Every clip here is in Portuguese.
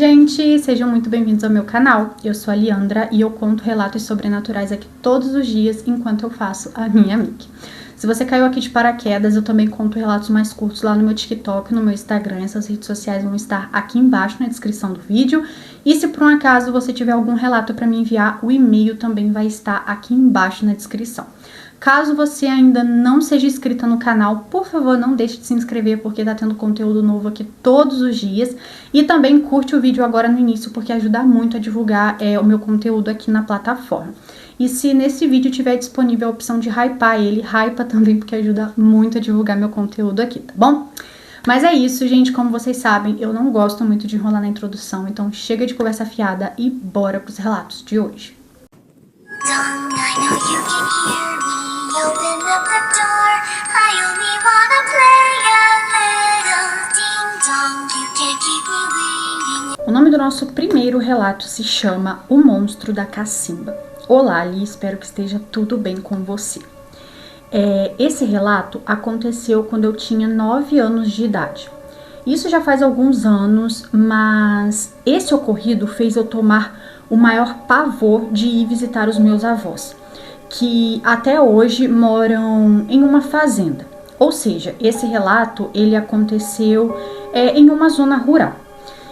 Oi gente, sejam muito bem-vindos ao meu canal. Eu sou a Liandra e eu conto relatos sobrenaturais aqui todos os dias enquanto eu faço a minha make. Se você caiu aqui de paraquedas, eu também conto relatos mais curtos lá no meu TikTok, no meu Instagram. Essas redes sociais vão estar aqui embaixo na descrição do vídeo. E se por um acaso você tiver algum relato para me enviar, o e-mail também vai estar aqui embaixo na descrição. Caso você ainda não seja inscrita no canal, por favor, não deixe de se inscrever, porque tá tendo conteúdo novo aqui todos os dias. E também curte o vídeo agora no início, porque ajuda muito a divulgar o meu conteúdo aqui na plataforma. E se nesse vídeo tiver disponível a opção de hypar ele, hypa também, porque ajuda muito a divulgar meu conteúdo aqui, tá bom? Mas é isso, gente, como vocês sabem, eu não gosto muito de enrolar na introdução, então chega de conversa fiada e bora pros relatos de hoje. O nome do nosso primeiro relato se chama O Monstro da Cacimba. Olá, Ali, espero que esteja tudo bem com você. Esse relato aconteceu quando eu tinha 9 anos de idade. Isso já faz alguns anos, mas esse ocorrido fez eu tomar o maior pavor de ir visitar os meus avós, que até hoje moram em uma fazenda. Ou seja, esse relato ele aconteceu em uma zona rural.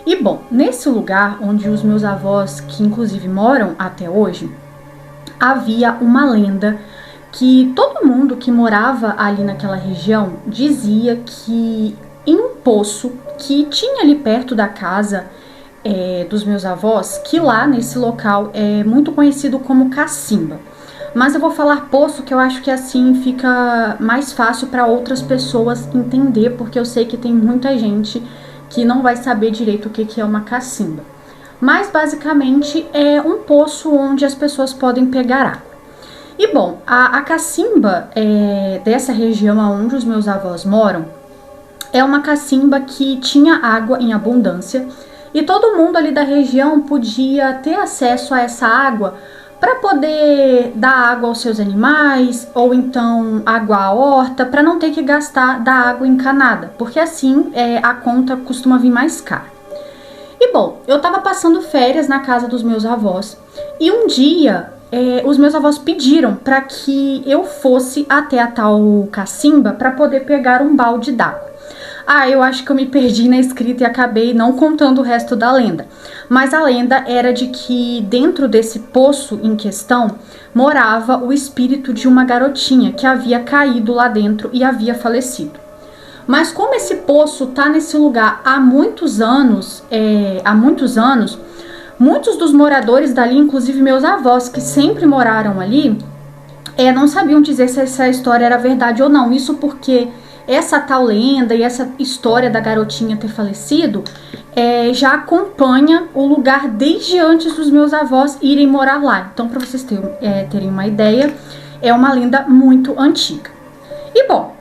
E bom, nesse lugar onde os meus avós, que inclusive moram até hoje, havia uma lenda que todo mundo que morava ali naquela região dizia que em um poço que tinha ali perto da casa dos meus avós, que lá nesse local é muito conhecido como Cacimba. Mas eu vou falar poço, que eu acho que assim fica mais fácil para outras pessoas entender, porque eu sei que tem muita gente que não vai saber direito o que é uma cacimba. Mas basicamente é um poço onde as pessoas podem pegar água. E bom, a cacimba dessa região onde os meus avós moram é uma cacimba que tinha água em abundância e todo mundo ali da região podia ter acesso a essa água para poder dar água aos seus animais ou então água à horta, para não ter que gastar da água encanada, porque assim a conta costuma vir mais cara. E bom, eu tava passando férias na casa dos meus avós e um dia os meus avós pediram para que eu fosse até a tal cacimba para poder pegar um balde d'água. Eu acho que eu me perdi na escrita e acabei não contando o resto da lenda. Mas a lenda era de que dentro desse poço em questão morava o espírito de uma garotinha que havia caído lá dentro e havia falecido. Mas como esse poço tá nesse lugar há muitos anos, muitos dos moradores dali, inclusive meus avós que sempre moraram ali, não sabiam dizer se essa história era verdade ou não. Isso porque essa tal lenda e essa história da garotinha ter falecido já acompanha o lugar desde antes dos meus avós irem morar lá. Então, para vocês terem uma ideia, é uma lenda muito antiga. E bom,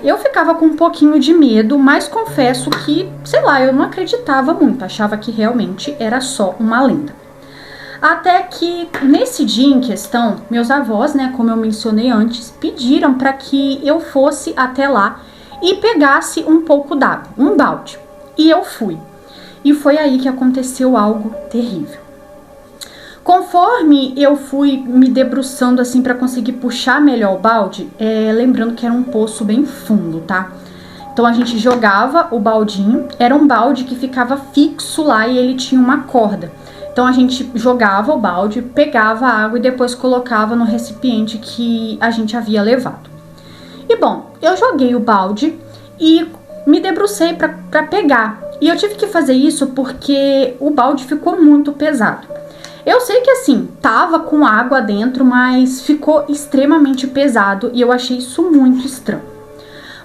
eu ficava com um pouquinho de medo, mas confesso que, sei lá, eu não acreditava muito, achava que realmente era só uma lenda. Até que nesse dia em questão, meus avós, como eu mencionei antes, pediram para que eu fosse até lá e pegasse um pouco d'água, um balde. E eu fui. E foi aí que aconteceu algo terrível. Conforme eu fui me debruçando assim para conseguir puxar melhor o balde, lembrando que era um poço bem fundo, tá? Então a gente jogava o baldinho, era um balde que ficava fixo lá e ele tinha uma corda. Então a gente jogava o balde, pegava a água e depois colocava no recipiente que a gente havia levado. E bom, eu joguei o balde e me debrucei para pegar. E eu tive que fazer isso porque o balde ficou muito pesado. Eu sei que assim, tava com água dentro, mas ficou extremamente pesado e eu achei isso muito estranho.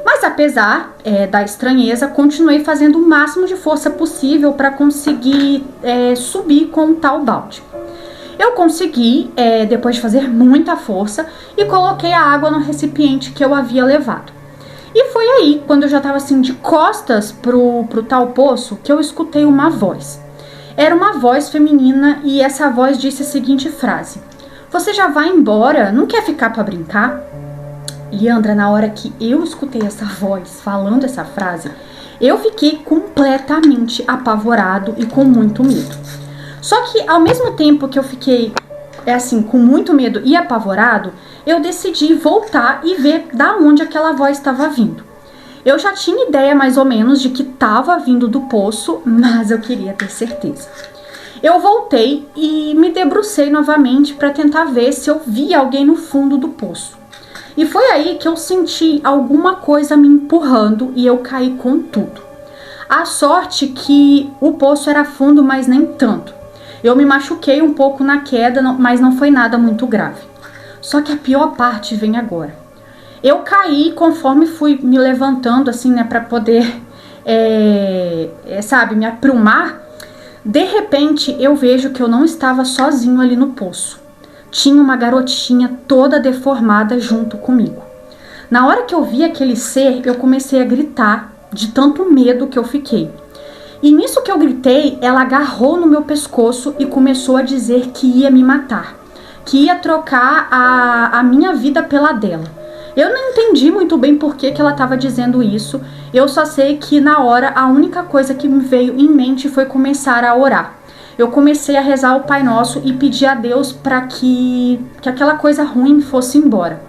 Mas apesar da estranheza, continuei fazendo o máximo de força possível para conseguir subir com o tal balde. Eu consegui, depois de fazer muita força, e coloquei a água no recipiente que eu havia levado. E foi aí, quando eu já estava assim de costas pro tal poço, que eu escutei uma voz. Era uma voz feminina e essa voz disse a seguinte frase: "Você já vai embora? Não quer ficar para brincar?" Liandra, na hora que eu escutei essa voz falando essa frase, Eu fiquei completamente apavorado e com muito medo. Só que ao mesmo tempo que eu fiquei com muito medo e apavorado, eu decidi voltar e ver da onde aquela voz estava vindo. Eu já tinha ideia mais ou menos de que estava vindo do poço, mas eu queria ter certeza. Eu voltei e me debrucei novamente para tentar ver se eu via alguém no fundo do poço. E foi aí que eu senti alguma coisa me empurrando e eu caí com tudo. A sorte que o poço era fundo, mas nem tanto. Eu me machuquei um pouco na queda, mas não foi nada muito grave. Só que a pior parte vem agora. Eu caí conforme fui me levantando, para poder, me aprumar. De repente, eu vejo que eu não estava sozinho ali no poço. Tinha uma garotinha toda deformada junto comigo. Na hora que eu vi aquele ser, eu comecei a gritar de tanto medo que eu fiquei. E nisso que eu gritei, ela agarrou no meu pescoço e começou a dizer que ia me matar, que ia trocar a minha vida pela dela. Eu não entendi muito bem por que ela estava dizendo isso. Eu só sei que na hora a única coisa que me veio em mente foi começar a orar. Eu comecei a rezar o Pai Nosso e pedir a Deus para que aquela coisa ruim fosse embora.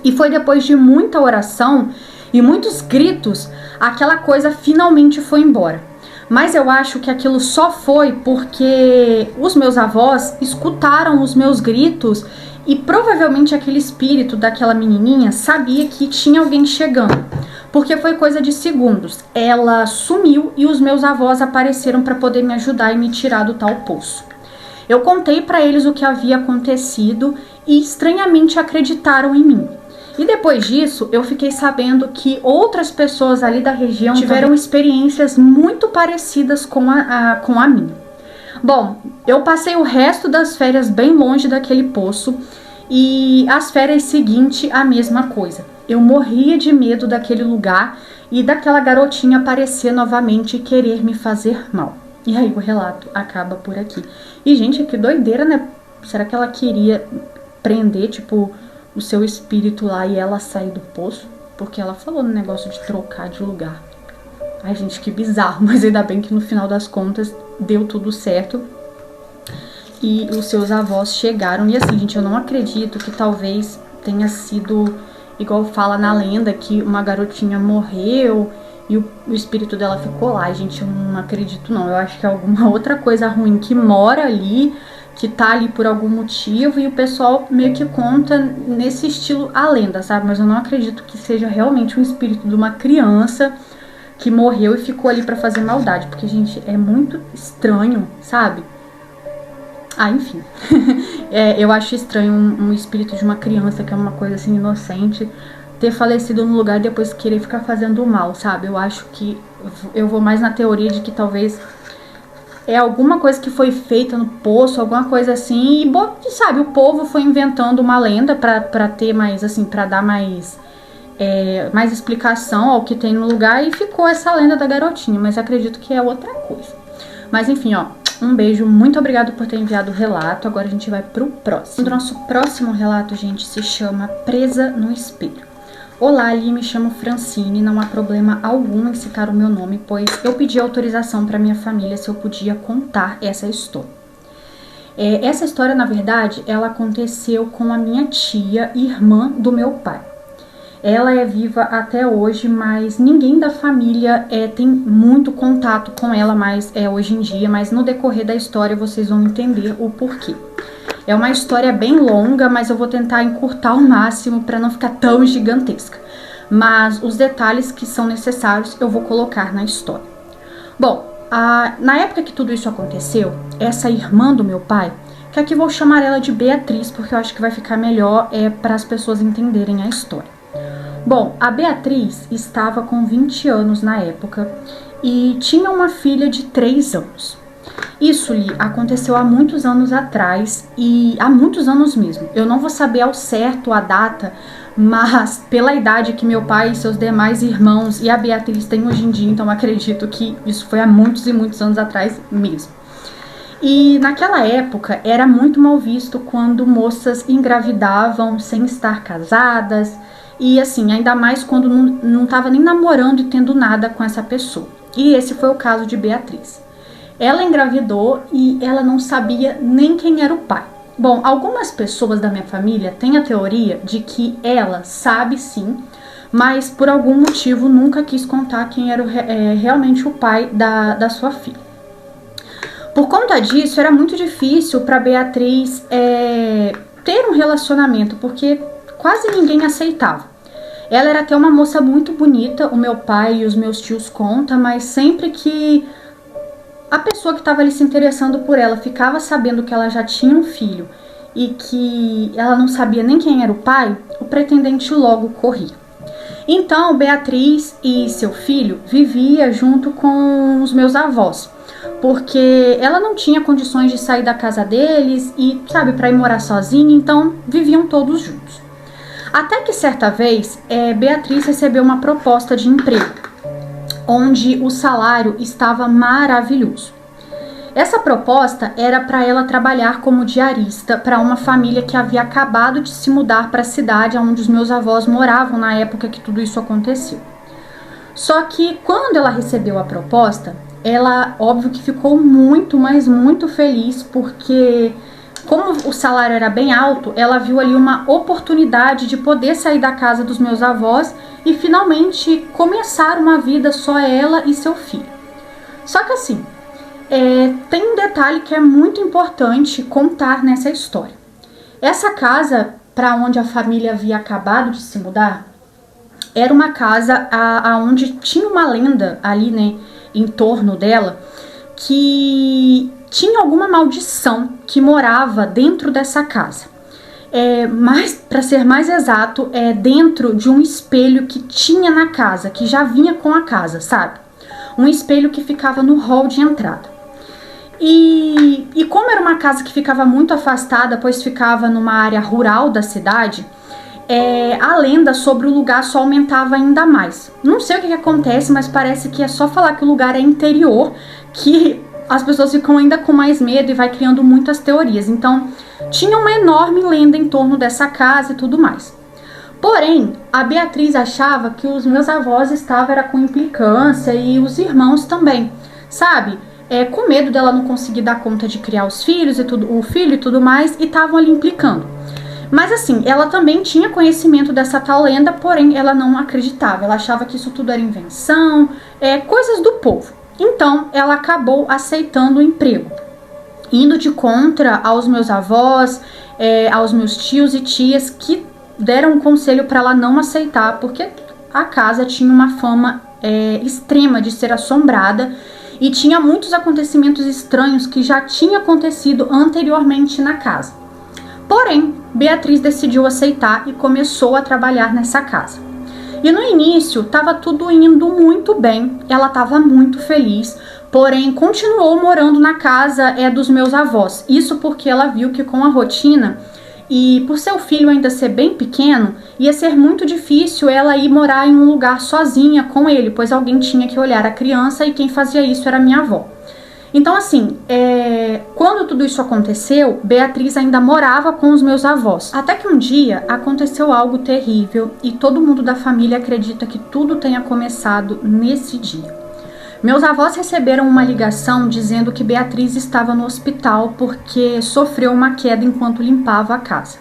E foi depois de muita oração e muitos gritos, aquela coisa finalmente foi embora. Mas eu acho que aquilo só foi porque os meus avós escutaram os meus gritos e provavelmente aquele espírito daquela menininha sabia que tinha alguém chegando. Porque foi coisa de segundos. Ela sumiu e os meus avós apareceram para poder me ajudar e me tirar do tal poço. Eu contei para eles o que havia acontecido e estranhamente acreditaram em mim. E depois disso, eu fiquei sabendo que outras pessoas ali da região tiveram experiências muito parecidas com a minha. Bom, eu passei o resto das férias bem longe daquele poço e as férias seguintes a mesma coisa. Eu morria de medo daquele lugar e daquela garotinha aparecer novamente e querer me fazer mal. E aí o relato acaba por aqui. E gente, que doideira, né? Será que ela queria prender, o seu espírito lá e ela sair do poço? Porque ela falou no negócio de trocar de lugar. Ai, gente, que bizarro, mas ainda bem que no final das contas deu tudo certo e os seus avós chegaram. E assim, gente, eu não acredito que talvez tenha sido igual fala na lenda, que uma garotinha morreu e o espírito dela ficou lá. Gente, eu não acredito não, eu acho que é alguma outra coisa ruim que mora ali, que tá ali por algum motivo e o pessoal meio que conta nesse estilo a lenda, sabe? Mas eu não acredito que seja realmente um espírito de uma criança que morreu e ficou ali pra fazer maldade, porque, gente, é muito estranho, sabe? Enfim. Eu acho estranho um espírito de uma criança, que é uma coisa assim inocente, ter falecido no lugar e depois querer ficar fazendo mal, sabe? Eu acho que eu vou mais na teoria de que talvez é alguma coisa que foi feita no poço, alguma coisa assim, e sabe, o povo foi inventando uma lenda pra ter mais, assim, pra dar mais explicação ao que tem no lugar, e ficou essa lenda da garotinha, mas acredito que é outra coisa. Mas enfim, um beijo, muito obrigado por ter enviado o relato. Agora a gente vai pro próximo. O nosso próximo relato, gente, se chama Presa no Espelho. Olá, Ali, me chamo Francine, não há problema algum em citar o meu nome, pois eu pedi autorização para minha família se eu podia contar essa história. Essa história, na verdade, ela aconteceu com a minha tia, irmã do meu pai. Ela é viva até hoje, mas ninguém da família tem muito contato com ela mais hoje em dia, mas no decorrer da história vocês vão entender o porquê. É uma história bem longa, mas eu vou tentar encurtar ao máximo para não ficar tão gigantesca. Mas os detalhes que são necessários eu vou colocar na história. Bom, na época que tudo isso aconteceu, essa irmã do meu pai, que aqui vou chamar ela de Beatriz, porque eu acho que vai ficar melhor para as pessoas entenderem a história. Bom, a Beatriz estava com 20 anos na época e tinha uma filha de 3 anos. Isso lhe aconteceu há muitos anos atrás, e há muitos anos mesmo. Eu não vou saber ao certo a data, mas pela idade que meu pai e seus demais irmãos e a Beatriz têm hoje em dia, então acredito que isso foi há muitos e muitos anos atrás mesmo. E naquela época era muito mal visto quando moças engravidavam sem estar casadas, E assim, ainda mais quando não estava nem namorando e tendo nada com essa pessoa. E esse foi o caso de Beatriz. Ela engravidou e ela não sabia nem quem era o pai. Bom, algumas pessoas da minha família têm a teoria de que ela sabe sim, mas por algum motivo nunca quis contar quem era realmente o pai da sua filha. Por conta disso, era muito difícil para Beatriz ter um relacionamento, porque quase ninguém aceitava. Ela era até uma moça muito bonita, o meu pai e os meus tios contam, mas sempre que a pessoa que estava ali se interessando por ela ficava sabendo que ela já tinha um filho e que ela não sabia nem quem era o pai, o pretendente logo corria. Então, Beatriz e seu filho vivia junto com os meus avós, porque ela não tinha condições de sair da casa deles e, sabe, para ir morar sozinha, então viviam todos juntos. Até que certa vez, Beatriz recebeu uma proposta de emprego, onde o salário estava maravilhoso. Essa proposta era para ela trabalhar como diarista para uma família que havia acabado de se mudar para a cidade onde os meus avós moravam na época que tudo isso aconteceu. Só que quando ela recebeu a proposta, ela, óbvio que ficou muito, mas muito feliz, porque como o salário era bem alto, ela viu ali uma oportunidade de poder sair da casa dos meus avós e finalmente começar uma vida só ela e seu filho. Só que assim, tem um detalhe que é muito importante contar nessa história. Essa casa para onde a família havia acabado de se mudar era uma casa onde tinha uma lenda ali, né, em torno dela, que tinha alguma maldição que morava dentro dessa casa. Mas, para ser mais exato, dentro de um espelho que tinha na casa, que já vinha com a casa, sabe? Um espelho que ficava no hall de entrada. E como era uma casa que ficava muito afastada, pois ficava numa área rural da cidade, a lenda sobre o lugar só aumentava ainda mais. Não sei o que acontece, mas parece que é só falar que o lugar é interior que as pessoas ficam ainda com mais medo e vai criando muitas teorias. Então, tinha uma enorme lenda em torno dessa casa e tudo mais. Porém, a Beatriz achava que os meus avós estavam com implicância e os irmãos também, sabe? Com medo dela não conseguir dar conta de criar os filhos e tudo, o filho e tudo mais, e estavam ali implicando. Mas assim, ela também tinha conhecimento dessa tal lenda, porém ela não acreditava. Ela achava que isso tudo era invenção, coisas do povo. Então, ela acabou aceitando o emprego, indo de contra aos meus avós, aos meus tios e tias, que deram um conselho para ela não aceitar, porque a casa tinha uma fama extrema de ser assombrada e tinha muitos acontecimentos estranhos que já tinham acontecido anteriormente na casa. Porém, Beatriz decidiu aceitar e começou a trabalhar nessa casa. E no início estava tudo indo muito bem, ela estava muito feliz, porém continuou morando na casa dos meus avós. Isso porque ela viu que com a rotina e por seu filho ainda ser bem pequeno, ia ser muito difícil ela ir morar em um lugar sozinha com ele, pois alguém tinha que olhar a criança e quem fazia isso era minha avó. Então assim, quando tudo isso aconteceu, Beatriz ainda morava com os meus avós. Até que um dia aconteceu algo terrível e todo mundo da família acredita que tudo tenha começado nesse dia. Meus avós receberam uma ligação dizendo que Beatriz estava no hospital porque sofreu uma queda enquanto limpava a casa.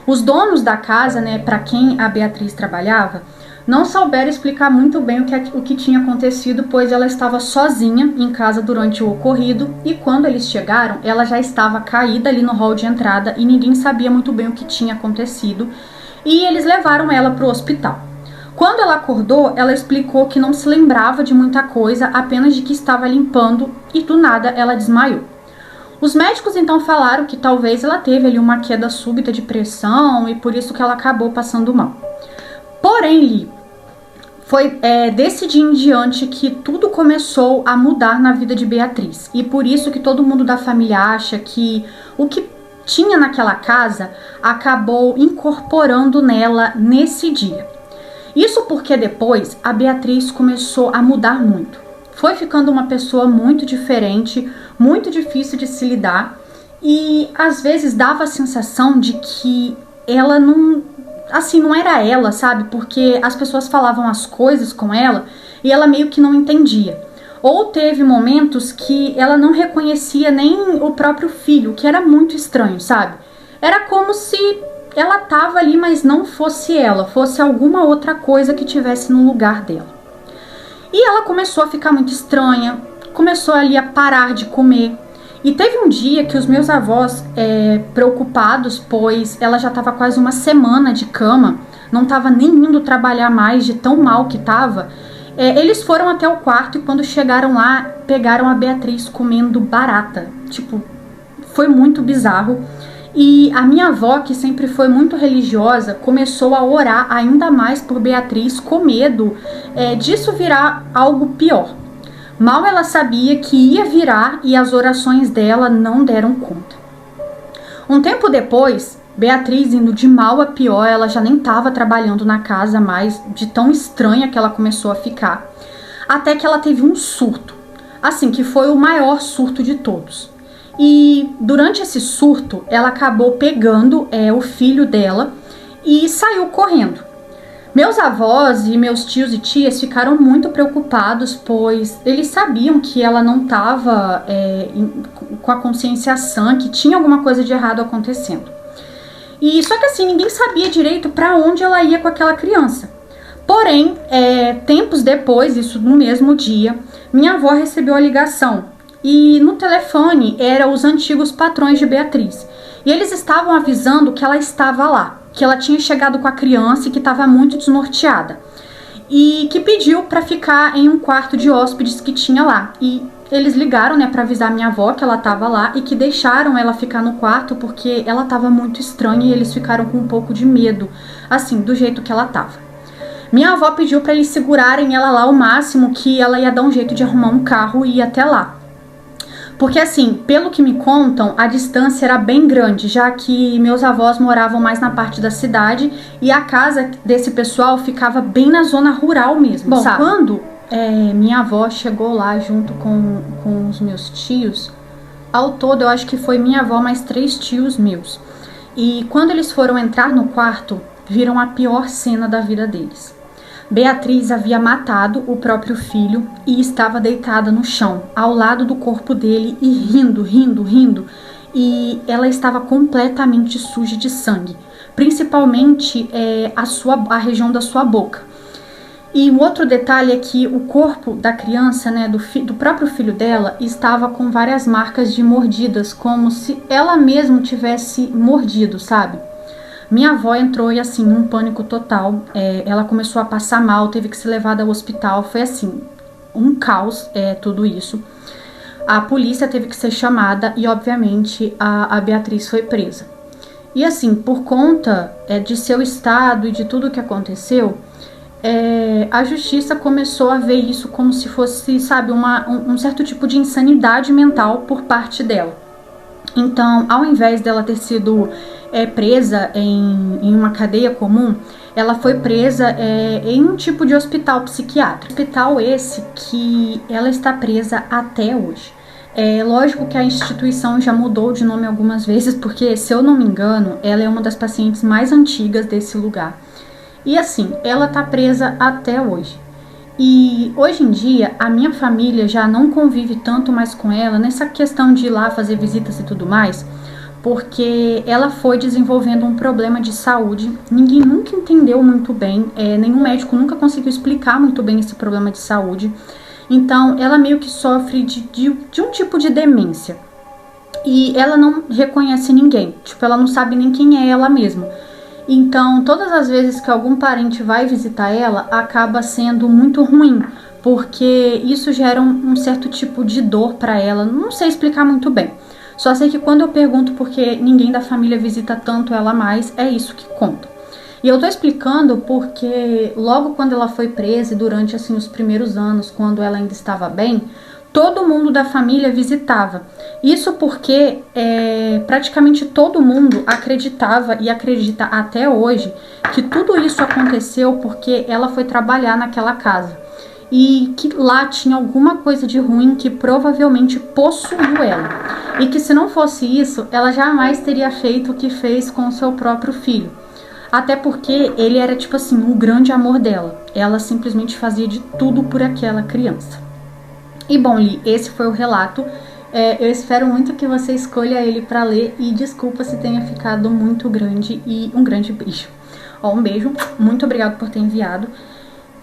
Os donos da casa, né, para quem a Beatriz trabalhava, não souberam explicar muito bem o que tinha acontecido, pois ela estava sozinha em casa durante o ocorrido e quando eles chegaram, ela já estava caída ali no hall de entrada e ninguém sabia muito bem o que tinha acontecido e eles levaram ela para o hospital. Quando ela acordou, ela explicou que não se lembrava de muita coisa, apenas de que estava limpando e do nada ela desmaiou. Os médicos então falaram que talvez ela teve ali uma queda súbita de pressão e por isso que ela acabou passando mal. Porém, Li, foi desse dia em diante que tudo começou a mudar na vida de Beatriz. E por isso que todo mundo da família acha que o que tinha naquela casa acabou incorporando nela nesse dia. Isso porque depois a Beatriz começou a mudar muito. Foi ficando uma pessoa muito diferente, muito difícil de se lidar. E às vezes dava a sensação de que ela não assim, não era ela, sabe? Porque as pessoas falavam as coisas com ela e ela meio que não entendia. Ou teve momentos que ela não reconhecia nem o próprio filho, que era muito estranho, sabe? Era como se ela tava ali, mas não fosse ela, fosse alguma outra coisa que tivesse no lugar dela. E ela começou a ficar muito estranha, começou ali a parar de comer. E teve um dia que os meus avós, preocupados, pois ela já estava quase uma semana de cama, não estava nem indo trabalhar mais de tão mal que estava, eles foram até o quarto e quando chegaram lá, pegaram a Beatriz comendo barata. Tipo, foi muito bizarro. E a minha avó, que sempre foi muito religiosa, começou a orar ainda mais por Beatriz, com medo disso virar algo pior. Mal ela sabia que ia virar e as orações dela não deram conta. Um tempo depois, Beatriz, indo de mal a pior, ela já nem estava trabalhando na casa mais, de tão estranha que ela começou a ficar. Até que ela teve um surto, assim, que foi o maior surto de todos. E durante esse surto, ela acabou pegando o filho dela e saiu correndo. Meus avós e meus tios e tias ficaram muito preocupados, pois eles sabiam que ela não estava com a consciência sã, que tinha alguma coisa de errado acontecendo. E só que assim, ninguém sabia direito para onde ela ia com aquela criança. Porém, tempos depois, isso no mesmo dia, minha avó recebeu a ligação. E no telefone eram os antigos patrões de Beatriz. E eles estavam avisando que ela estava lá, que ela tinha chegado com a criança e que estava muito desnorteada. E que pediu para ficar em um quarto de hóspedes que tinha lá. E eles ligaram, né, para avisar minha avó que ela estava lá e que deixaram ela ficar no quarto porque ela estava muito estranha e eles ficaram com um pouco de medo, assim, do jeito que ela estava. Minha avó pediu para eles segurarem ela lá o máximo, que ela ia dar um jeito de arrumar um carro e ir até lá. Porque assim, pelo que me contam, a distância era bem grande, já que meus avós moravam mais na parte da cidade e a casa desse pessoal ficava bem na zona rural mesmo. Bom, sabe? Quando minha avó chegou lá junto com os meus tios, ao todo eu acho que foi minha avó mais 3 tios meus. E quando eles foram entrar no quarto, viram a pior cena da vida deles. Beatriz havia matado o próprio filho e estava deitada no chão, ao lado do corpo dele e rindo. E ela estava completamente suja de sangue, principalmente a região da sua boca. E um outro detalhe é que o corpo da criança, né, do próprio filho dela, estava com várias marcas de mordidas, como se ela mesma tivesse mordido, sabe? Minha avó entrou e assim, num pânico total, ela começou a passar mal, teve que ser levada ao hospital, foi assim, um caos tudo isso. A polícia teve que ser chamada e obviamente a Beatriz foi presa. E assim, por conta de seu estado e de tudo que aconteceu, a justiça começou a ver isso como se fosse, sabe, um certo tipo de insanidade mental por parte dela. Então, ao invés dela ter sido presa em uma cadeia comum, ela foi presa em um tipo de hospital psiquiátrico. Hospital esse que ela está presa até hoje. É lógico que a instituição já mudou de nome algumas vezes, porque, se eu não me engano, ela é uma das pacientes mais antigas desse lugar. E assim, ela tá presa até hoje. E hoje em dia, a minha família já não convive tanto mais com ela nessa questão de ir lá fazer visitas e tudo mais, porque ela foi desenvolvendo um problema de saúde. Ninguém nunca entendeu muito bem, nenhum médico nunca conseguiu explicar muito bem esse problema de saúde. Então, ela meio que sofre de um tipo de demência. E ela não reconhece ninguém, tipo, ela não sabe nem quem é ela mesma. Então, todas as vezes que algum parente vai visitar ela, acaba sendo muito ruim, porque isso gera um certo tipo de dor para ela. Não sei explicar muito bem. Só sei que quando eu pergunto por que ninguém da família visita tanto ela mais, é isso que conta. E eu tô explicando porque logo quando ela foi presa e durante assim os primeiros anos, quando ela ainda estava bem, todo mundo da família visitava. Isso porque praticamente todo mundo acreditava e acredita até hoje que tudo isso aconteceu porque ela foi trabalhar naquela casa. E que lá tinha alguma coisa de ruim que provavelmente possuiu ela. E que se não fosse isso, ela jamais teria feito o que fez com o seu próprio filho. Até porque ele era tipo assim, o grande amor dela. Ela simplesmente fazia de tudo por aquela criança. E bom, Li, esse foi o relato. Eu espero muito que você escolha ele para ler e desculpa se tenha ficado muito grande e um grande beijo. Ó, um beijo, muito obrigado por ter enviado.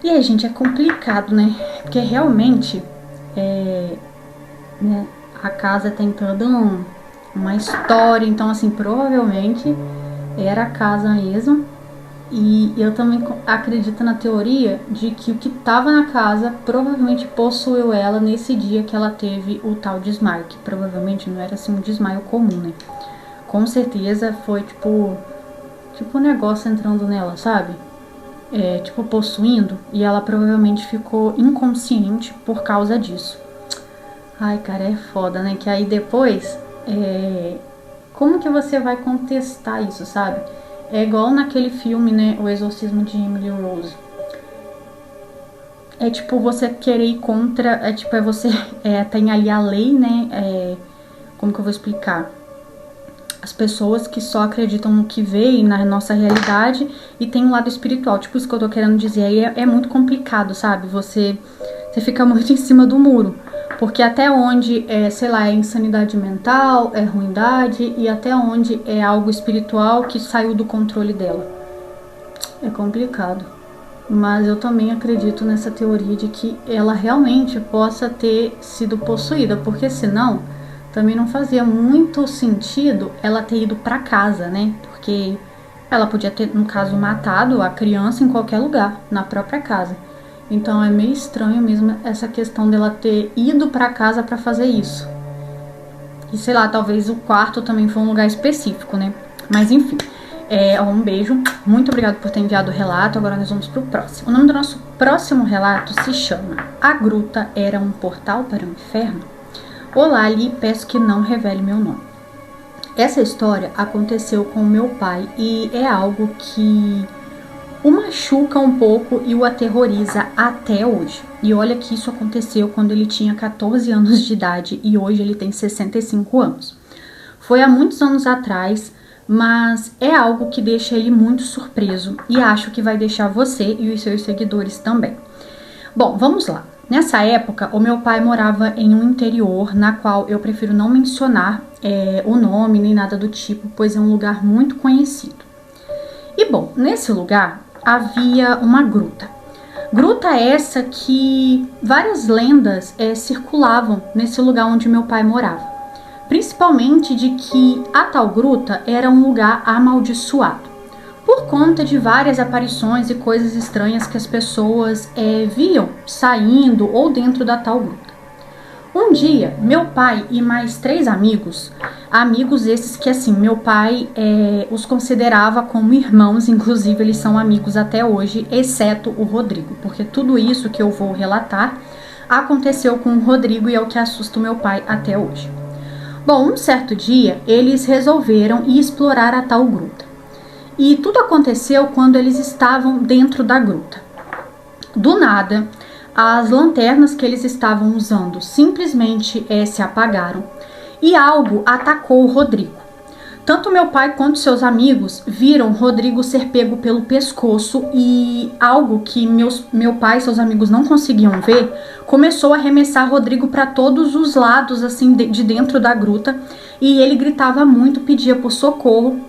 E aí, gente, é complicado, né? Porque realmente né, a casa tem toda uma história, então assim, provavelmente era a casa mesmo. E eu também acredito na teoria de que o que estava na casa provavelmente possuiu ela nesse dia que ela teve o tal desmaio, que provavelmente não era assim um desmaio comum, né? Com certeza foi tipo um negócio entrando nela, sabe? Tipo possuindo, e ela provavelmente ficou inconsciente por causa disso. Ai, cara, é foda, né? Que aí depois, como que você vai contestar isso, sabe? É igual naquele filme, né? O Exorcismo de Emily Rose. É tipo você querer ir contra. Você. Tem ali a lei, né? Como que eu vou explicar? As pessoas que só acreditam no que vê na nossa realidade e tem um lado espiritual. Tipo, isso que eu tô querendo dizer aí é muito complicado, sabe? Você fica muito em cima do muro. Porque até onde sei lá, é insanidade mental, é ruindade, e até onde é algo espiritual que saiu do controle dela. É complicado. Mas eu também acredito nessa teoria de que ela realmente possa ter sido possuída, porque senão também não fazia muito sentido ela ter ido para casa, né? Porque ela podia ter, no caso, matado a criança em qualquer lugar, na própria casa. Então é meio estranho mesmo essa questão dela ter ido para casa para fazer isso. E sei lá, talvez o quarto também foi um lugar específico, né? Mas enfim, um beijo. Muito obrigado por ter enviado o relato. Agora nós vamos pro próximo. O nome do nosso próximo relato se chama A Gruta Era um Portal para o Inferno? Olá, Li, peço que não revele meu nome. Essa história aconteceu com o meu pai e é algo que o machuca um pouco e o aterroriza até hoje. E olha que isso aconteceu quando ele tinha 14 anos de idade e hoje ele tem 65 anos. Foi há muitos anos atrás, mas é algo que deixa ele muito surpreso e acho que vai deixar você e os seus seguidores também. Bom, vamos lá. Nessa época, o meu pai morava em um interior, na qual eu prefiro não mencionar o nome nem nada do tipo, pois é um lugar muito conhecido. E bom, nesse lugar havia uma gruta. Gruta essa que várias lendas circulavam nesse lugar onde meu pai morava. Principalmente de que a tal gruta era um lugar amaldiçoado, por conta de várias aparições e coisas estranhas que as pessoas viam saindo ou dentro da tal gruta. Um dia, meu pai e mais 3 amigos esses que assim, meu pai os considerava como irmãos, inclusive eles são amigos até hoje, exceto o Rodrigo, porque tudo isso que eu vou relatar aconteceu com o Rodrigo e é o que assusta o meu pai até hoje. Bom, um certo dia, eles resolveram ir explorar a tal gruta. E tudo aconteceu quando eles estavam dentro da gruta. Do nada, as lanternas que eles estavam usando simplesmente se apagaram e algo atacou o Rodrigo. Tanto meu pai quanto seus amigos viram Rodrigo ser pego pelo pescoço e algo que meu pai e seus amigos não conseguiam ver começou a arremessar Rodrigo para todos os lados assim de dentro da gruta e ele gritava muito, pedia por socorro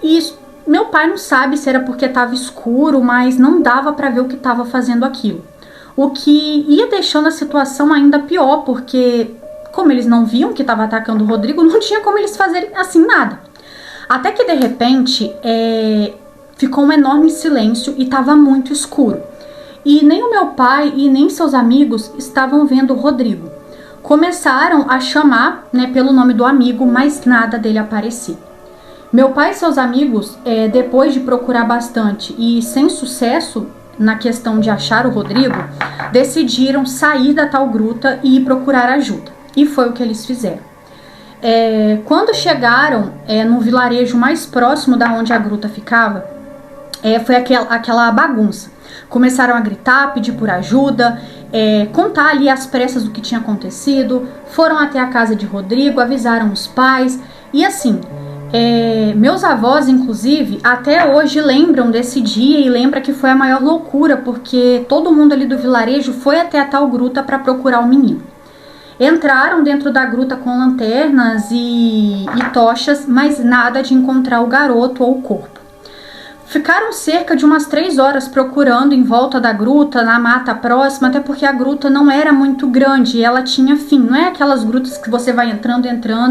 e meu pai não sabe se era porque estava escuro, mas não dava para ver o que estava fazendo aquilo. O que ia deixando a situação ainda pior, porque como eles não viam que estava atacando o Rodrigo, não tinha como eles fazerem assim nada. Até que de repente ficou um enorme silêncio e estava muito escuro. E nem o meu pai e nem seus amigos estavam vendo o Rodrigo. Começaram a chamar pelo nome do amigo, mas nada dele aparecia. Meu pai e seus amigos, depois de procurar bastante e sem sucesso na questão de achar o Rodrigo, decidiram sair da tal gruta e procurar ajuda. E foi o que eles fizeram. Quando chegaram no vilarejo mais próximo da onde a gruta ficava, foi aquela bagunça. Começaram a gritar, pedir por ajuda, contar ali às pressas o que tinha acontecido, foram até a casa de Rodrigo, avisaram os pais e assim... Meus avós, inclusive, até hoje lembram desse dia e lembram que foi a maior loucura, porque todo mundo ali do vilarejo foi até a tal gruta para procurar o menino. Entraram dentro da gruta com lanternas e tochas, mas nada de encontrar o garoto ou o corpo. Ficaram cerca de umas 3 horas procurando em volta da gruta, na mata próxima, até porque a gruta não era muito grande e ela tinha fim. Não é aquelas grutas que você vai entrando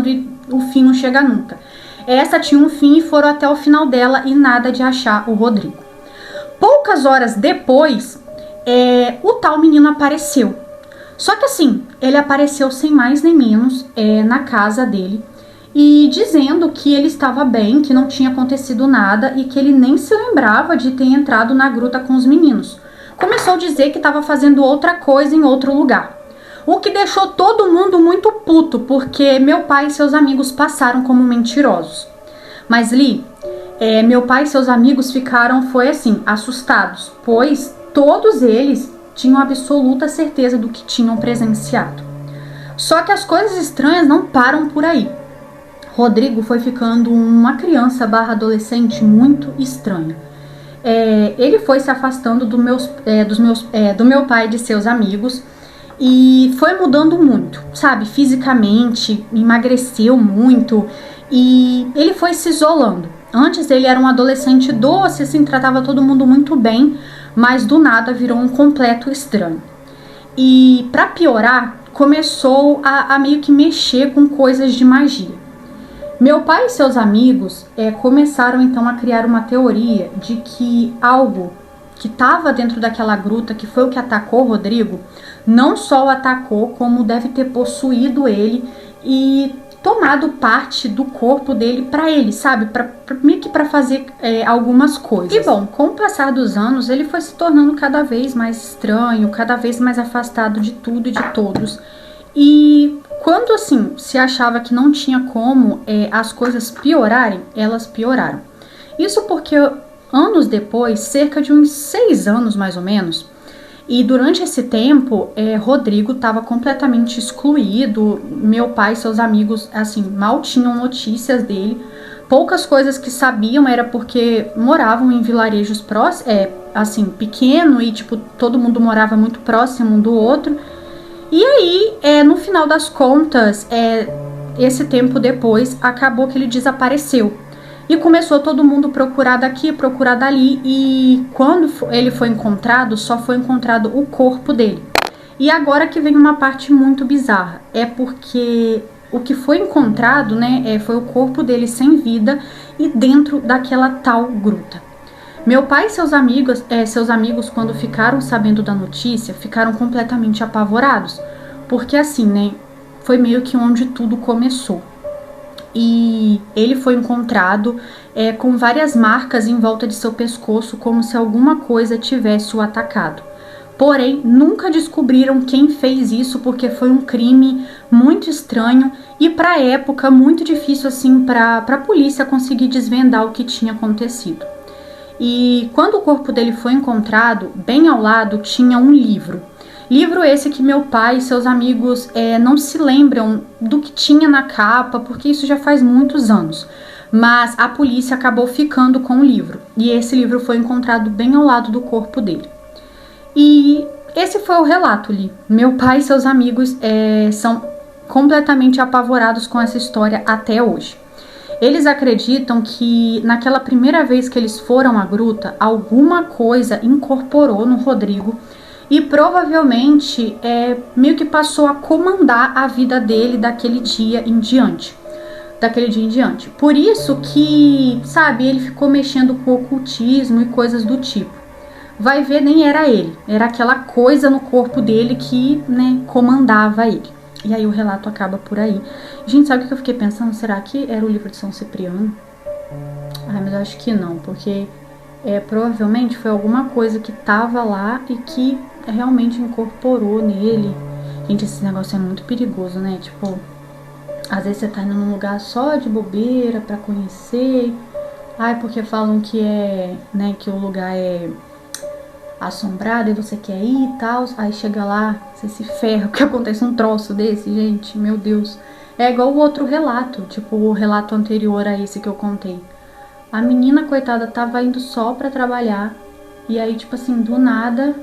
e o fim não chega nunca. Essa tinha um fim e foram até o final dela e nada de achar o Rodrigo. Poucas horas depois, o tal menino apareceu. Só que assim, ele apareceu sem mais nem menos na casa dele e dizendo que ele estava bem, que não tinha acontecido nada e que ele nem se lembrava de ter entrado na gruta com os meninos. Começou a dizer que estava fazendo outra coisa em outro lugar. O que deixou todo mundo muito puto, porque meu pai e seus amigos passaram como mentirosos. Mas Li, meu pai e seus amigos ficaram, assustados, pois todos eles tinham absoluta certeza do que tinham presenciado. Só que as coisas estranhas não param por aí. Rodrigo foi ficando uma criança / adolescente muito estranha. Ele foi se afastando do meu pai e de seus amigos e foi mudando muito, sabe? Fisicamente, emagreceu muito e ele foi se isolando. Antes ele era um adolescente doce, assim, tratava todo mundo muito bem, mas do nada virou um completo estranho. E para piorar, começou a meio que mexer com coisas de magia. Meu pai e seus amigos começaram então a criar uma teoria de que algo que estava dentro daquela gruta, que foi o que atacou o Rodrigo, não só o atacou, como deve ter possuído ele e tomado parte do corpo dele para ele, sabe? Meio que para fazer algumas coisas. E bom, com o passar dos anos, ele foi se tornando cada vez mais estranho, cada vez mais afastado de tudo e de todos. E quando assim se achava que não tinha como as coisas piorarem, elas pioraram. Isso porque anos depois, cerca de uns 6 anos mais ou menos, e durante esse tempo, Rodrigo estava completamente excluído. Meu pai e seus amigos, assim, mal tinham notícias dele. Poucas coisas que sabiam era porque moravam em vilarejos assim, pequeno e, tipo, todo mundo morava muito próximo um do outro. E aí, no final das contas, esse tempo depois, acabou que ele desapareceu. E começou todo mundo procurar daqui, procurar dali, e quando ele foi encontrado, só foi encontrado o corpo dele. E agora que vem uma parte muito bizarra, porque o que foi encontrado, né, foi o corpo dele sem vida e dentro daquela tal gruta. Meu pai e seus amigos, quando ficaram sabendo da notícia, ficaram completamente apavorados, porque assim, né, foi meio que onde tudo começou. E ele foi encontrado com várias marcas em volta de seu pescoço, como se alguma coisa tivesse o atacado. Porém, nunca descobriram quem fez isso, porque foi um crime muito estranho e para a época muito difícil assim para a polícia conseguir desvendar o que tinha acontecido. E quando o corpo dele foi encontrado, bem ao lado tinha um livro. Livro esse que meu pai e seus amigos não se lembram do que tinha na capa, porque isso já faz muitos anos. Mas a polícia acabou ficando com o livro. E esse livro foi encontrado bem ao lado do corpo dele. E esse foi o relato ali. Meu pai e seus amigos são completamente apavorados com essa história até hoje. Eles acreditam que naquela primeira vez que eles foram à gruta, alguma coisa incorporou no Rodrigo e provavelmente meio que passou a comandar a vida dele daquele dia em diante. Por isso que, sabe, ele ficou mexendo com o ocultismo e coisas do tipo. Vai ver, nem era ele, era aquela coisa no corpo dele que, né, comandava ele. E aí o relato acaba por aí. Gente, sabe o que eu fiquei pensando? Será que era o livro de São Cipriano? Mas eu acho que não, porque provavelmente foi alguma coisa que tava lá e que realmente incorporou nele. Gente, esse negócio é muito perigoso, né? Tipo, às vezes você tá indo num lugar só de bobeira pra conhecer. Porque falam que que o lugar é assombrado e você quer ir e tal. Aí chega lá, você se ferra, porque acontece um troço desse, gente, meu Deus. É igual o outro relato, tipo o relato anterior a esse que eu contei. A menina, coitada, tava indo só pra trabalhar. E aí, tipo assim, do nada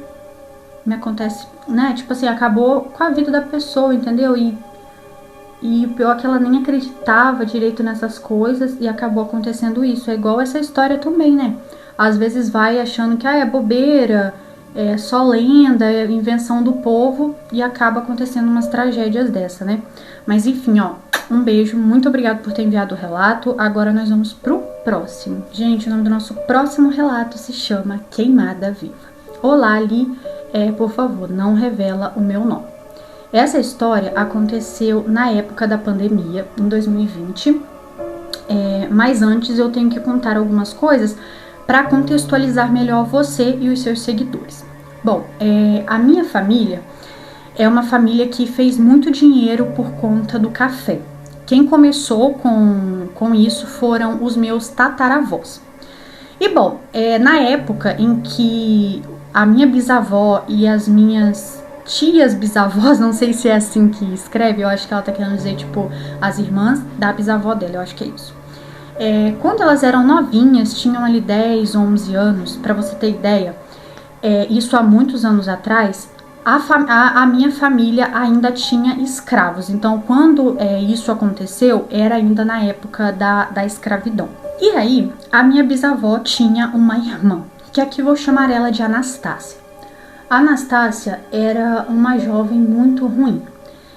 me acontece, né? Tipo assim, acabou com a vida da pessoa, entendeu? E o pior é que ela nem acreditava direito nessas coisas e acabou acontecendo isso. É igual essa história também, né? Às vezes vai achando que é bobeira, é só lenda, é invenção do povo e acaba acontecendo umas tragédias dessa, né? Mas enfim, ó, um beijo, muito obrigado por ter enviado o relato. Agora nós vamos pro próximo. Gente, o nome do nosso próximo relato se chama Queimada Viva. Olá, Ali, por favor, não revela o meu nome. Essa história aconteceu na época da pandemia, em 2020, mas antes eu tenho que contar algumas coisas para contextualizar melhor você e os seus seguidores. Bom, a minha família é uma família que fez muito dinheiro por conta do café. Quem começou com isso foram os meus tataravós. E bom, na época em que a minha bisavó e as minhas tias bisavós, não sei se é assim que escreve, eu acho que ela tá querendo dizer, tipo, as irmãs da bisavó dela, eu acho que é isso. Quando elas eram novinhas, tinham ali 10, 11 anos, pra você ter ideia, isso há muitos anos atrás, a minha família ainda tinha escravos. Então, quando isso aconteceu, era ainda na época da escravidão. E aí, a minha bisavó tinha uma irmã, que aqui vou chamar ela de Anastácia. A Anastácia era uma jovem muito ruim.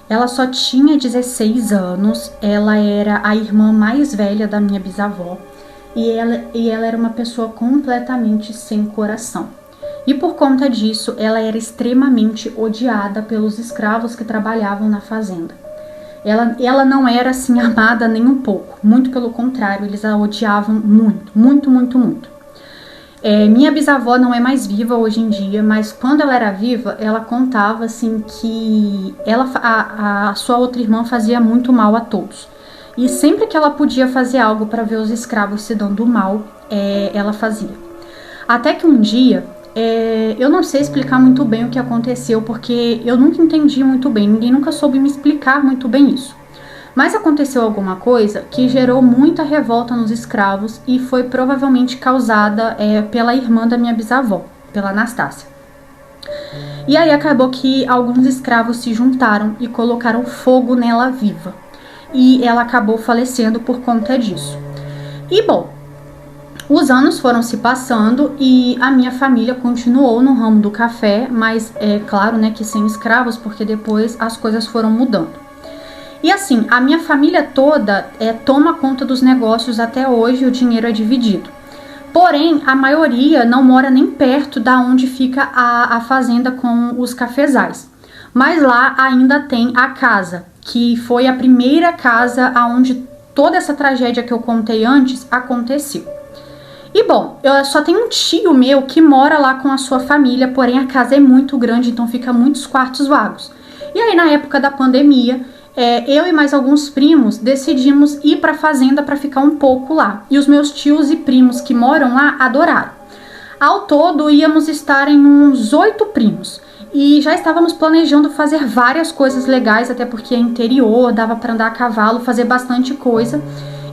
Ela só tinha 16 anos, ela era a irmã mais velha da minha bisavó e ela era uma pessoa completamente sem coração. E por conta disso, ela era extremamente odiada pelos escravos que trabalhavam na fazenda. Ela não era assim amada nem um pouco, muito pelo contrário, eles a odiavam muito, muito, muito, muito. Minha bisavó não é mais viva hoje em dia, mas quando ela era viva, ela contava assim que a sua outra irmã fazia muito mal a todos. E sempre que ela podia fazer algo para ver os escravos se dando mal, ela fazia. Até que um dia, eu não sei explicar muito bem o que aconteceu, porque eu nunca entendi muito bem, ninguém nunca soube me explicar muito bem isso. Mas aconteceu alguma coisa que gerou muita revolta nos escravos e foi provavelmente causada pela irmã da minha bisavó, pela Anastácia. E aí acabou que alguns escravos se juntaram e colocaram fogo nela viva. E ela acabou falecendo por conta disso. E bom, os anos foram se passando e a minha família continuou no ramo do café, mas é claro, né, que sem escravos, porque depois as coisas foram mudando. E assim, a minha família toda toma conta dos negócios até hoje, o dinheiro é dividido. Porém, a maioria não mora nem perto da onde fica a fazenda com os cafezais. Mas lá ainda tem a casa, que foi a primeira casa onde toda essa tragédia que eu contei antes aconteceu. E bom, eu só tenho um tio meu que mora lá com a sua família, porém a casa é muito grande, então fica muitos quartos vagos. E aí na época da pandemia, eu e mais alguns primos decidimos ir para a fazenda para ficar um pouco lá. E os meus tios e primos que moram lá adoraram. Ao todo íamos estar em uns 8 primos. E já estávamos planejando fazer várias coisas legais, até porque é interior, dava para andar a cavalo, fazer bastante coisa.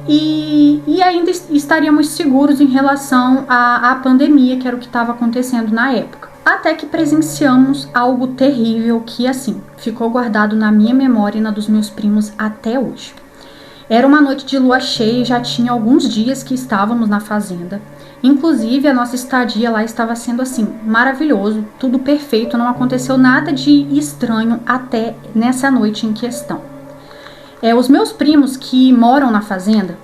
E ainda estaríamos seguros em relação à pandemia, que era o que estava acontecendo na época. Até que presenciamos algo terrível que, assim, ficou guardado na minha memória e na dos meus primos até hoje. Era uma noite de lua cheia e já tinha alguns dias que estávamos na fazenda. Inclusive, a nossa estadia lá estava sendo, assim, maravilhoso, tudo perfeito, não aconteceu nada de estranho até nessa noite em questão. Os meus primos que moram na fazenda,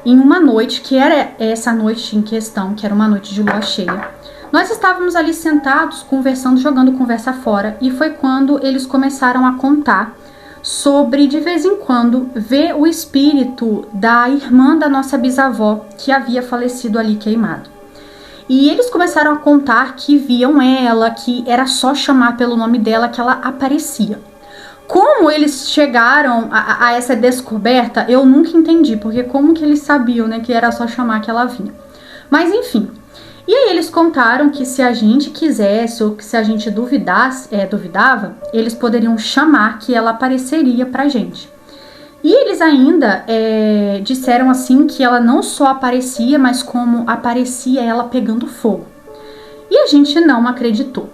em uma noite, que era essa noite em questão, que era uma noite de lua cheia, nós estávamos ali sentados, conversando, jogando conversa fora, e foi quando eles começaram a contar sobre, de vez em quando, ver o espírito da irmã da nossa bisavó, que havia falecido ali queimado. E eles começaram a contar que viam ela, que era só chamar pelo nome dela que ela aparecia. Como eles chegaram a essa descoberta, eu nunca entendi, porque como que eles sabiam, né, que era só chamar que ela vinha. Mas enfim, e aí eles contaram que se a gente quisesse ou que se a gente duvidava, eles poderiam chamar que ela apareceria pra gente. E eles ainda disseram assim que ela não só aparecia, mas como aparecia ela pegando fogo. E a gente não acreditou.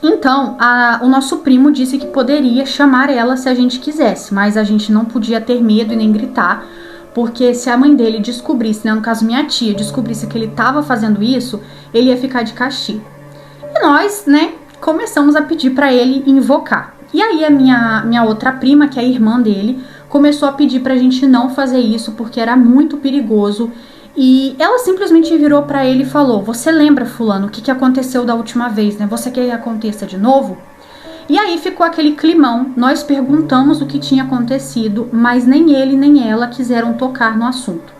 Então, o nosso primo disse que poderia chamar ela se a gente quisesse, mas a gente não podia ter medo e nem gritar, porque se a mãe dele descobrisse, né, no caso minha tia, descobrisse que ele estava fazendo isso, ele ia ficar de castigo. E nós, né, começamos a pedir para ele invocar. E aí a minha outra prima, que é a irmã dele, começou a pedir pra gente não fazer isso porque era muito perigoso. E ela simplesmente virou pra ele e falou: você lembra, fulano, o que aconteceu da última vez, né? Você quer que aconteça de novo? E aí ficou aquele climão. Nós perguntamos o que tinha acontecido, mas nem ele nem ela quiseram tocar no assunto.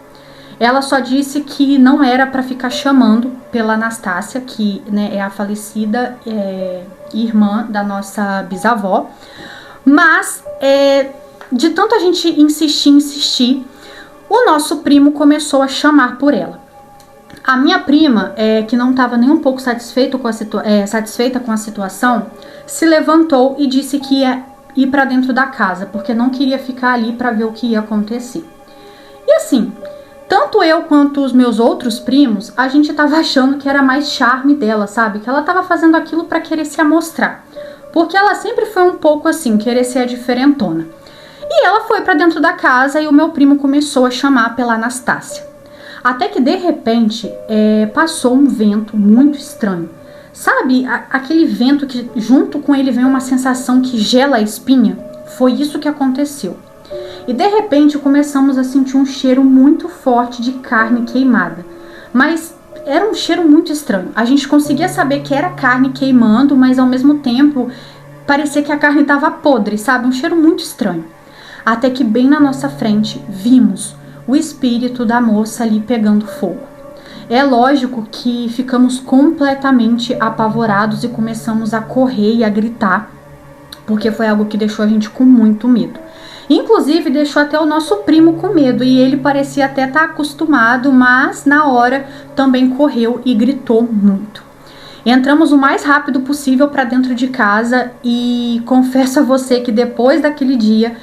Ela só disse que não era para ficar chamando pela Anastácia, que, né, é a falecida irmã da nossa bisavó. Mas, de tanto a gente insistir, o nosso primo começou a chamar por ela. A minha prima, que não estava nem um pouco satisfeita com a situação, se levantou e disse que ia ir para dentro da casa, porque não queria ficar ali para ver o que ia acontecer. E assim, tanto eu quanto os meus outros primos, a gente tava achando que era mais charme dela, sabe? Que ela tava fazendo aquilo para querer se amostrar. Porque ela sempre foi um pouco assim, querer ser a diferentona. E ela foi para dentro da casa e o meu primo começou a chamar pela Anastácia. Até que de repente passou um vento muito estranho. Sabe, aquele vento que junto com ele vem uma sensação que gela a espinha? Foi isso que aconteceu. E de repente começamos a sentir um cheiro muito forte de carne queimada. Mas era um cheiro muito estranho. A gente conseguia saber que era carne queimando, mas ao mesmo tempo parecia que a carne estava podre, sabe? Um cheiro muito estranho. Até que bem na nossa frente vimos o espírito da moça ali pegando fogo. É lógico que ficamos completamente apavorados e começamos a correr e a gritar, porque foi algo que deixou a gente com muito medo. Inclusive deixou até o nosso primo com medo e ele parecia até estar acostumado, mas na hora também correu e gritou muito. Entramos o mais rápido possível para dentro de casa e confesso a você que depois daquele dia,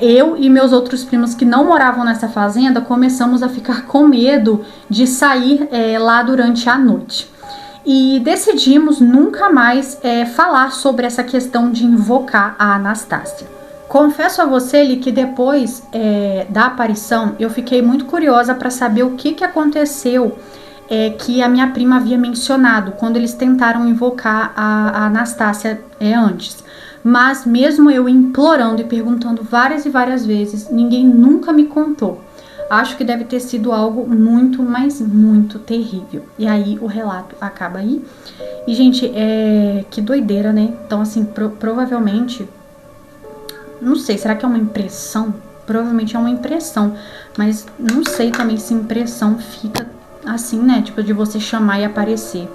eu e meus outros primos que não moravam nessa fazenda começamos a ficar com medo de sair lá durante a noite. E decidimos nunca mais falar sobre essa questão de invocar a Anastácia. Confesso a você, que depois da aparição eu fiquei muito curiosa para saber o que aconteceu que a minha prima havia mencionado quando eles tentaram invocar a Anastácia antes. Mas mesmo eu implorando e perguntando várias e várias vezes, ninguém nunca me contou. Acho que deve ter sido algo muito, mas muito terrível. E aí o relato acaba aí. E gente, que doideira, né? Então assim, provavelmente, não sei, será que é uma impressão? Provavelmente é uma impressão, mas não sei também se impressão fica assim, né? Tipo, de você chamar e aparecer.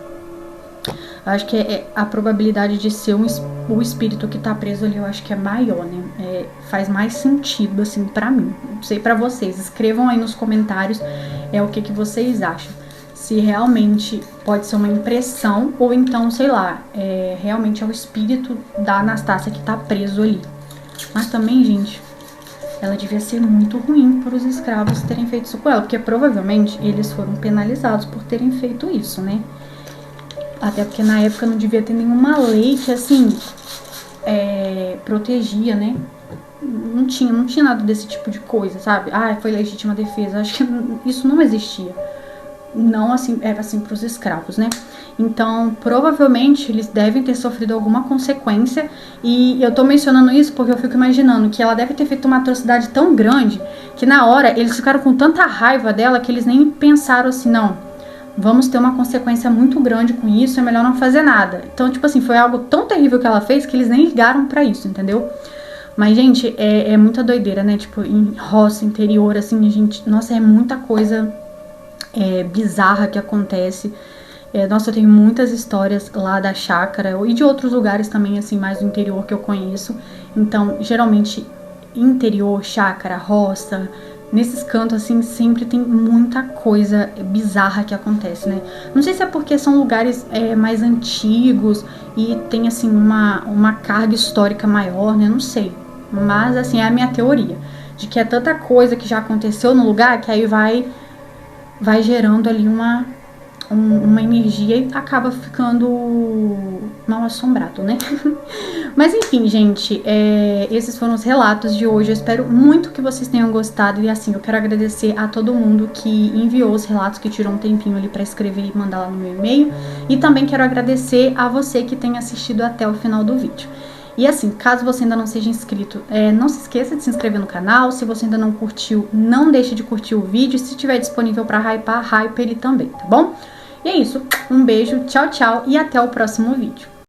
Acho que a probabilidade de ser o espírito que tá preso ali, eu acho que é maior, né? Faz mais sentido, assim, pra mim. Não sei pra vocês. Escrevam aí nos comentários o que vocês acham. Se realmente pode ser uma impressão ou então, sei lá, realmente é o espírito da Anastácia que tá preso ali. Mas também, gente, ela devia ser muito ruim para os escravos terem feito isso com ela, porque provavelmente eles foram penalizados por terem feito isso, né? Até porque na época não devia ter nenhuma lei que, assim, protegia, né? Não tinha nada desse tipo de coisa, sabe? Foi legítima defesa. Acho que isso não existia. Não assim, era assim para os escravos, né? Então, provavelmente, eles devem ter sofrido alguma consequência. E eu tô mencionando isso porque eu fico imaginando que ela deve ter feito uma atrocidade tão grande que na hora eles ficaram com tanta raiva dela que eles nem pensaram assim, não, vamos ter uma consequência muito grande com isso, é melhor não fazer nada. Então, tipo assim, foi algo tão terrível que ela fez que eles nem ligaram pra isso, entendeu? Mas, gente, é muita doideira, né? Tipo, em roça, interior, assim, gente, nossa, é muita coisa bizarra que acontece. Nossa, eu tenho muitas histórias lá da chácara e de outros lugares também, assim, mais do interior que eu conheço. Então, geralmente, interior, chácara, roça, nesses cantos, assim, sempre tem muita coisa bizarra que acontece, né? Não sei se é porque são lugares mais antigos e tem, assim, uma carga histórica maior, né? Não sei. Mas, assim, é a minha teoria. de que é tanta coisa que já aconteceu no lugar, que aí vai gerando ali uma energia e acaba ficando mal assombrado, né? Mas enfim, gente, esses foram os relatos de hoje. Eu espero muito que vocês tenham gostado. E assim, eu quero agradecer a todo mundo que enviou os relatos, que tirou um tempinho ali pra escrever e mandar lá no meu e-mail. E também quero agradecer a você que tem assistido até o final do vídeo. E assim, caso você ainda não seja inscrito, não se esqueça de se inscrever no canal. Se você ainda não curtiu, não deixe de curtir o vídeo. Se estiver disponível para hypar, hype ele também, tá bom? E é isso, um beijo, tchau, tchau e até o próximo vídeo.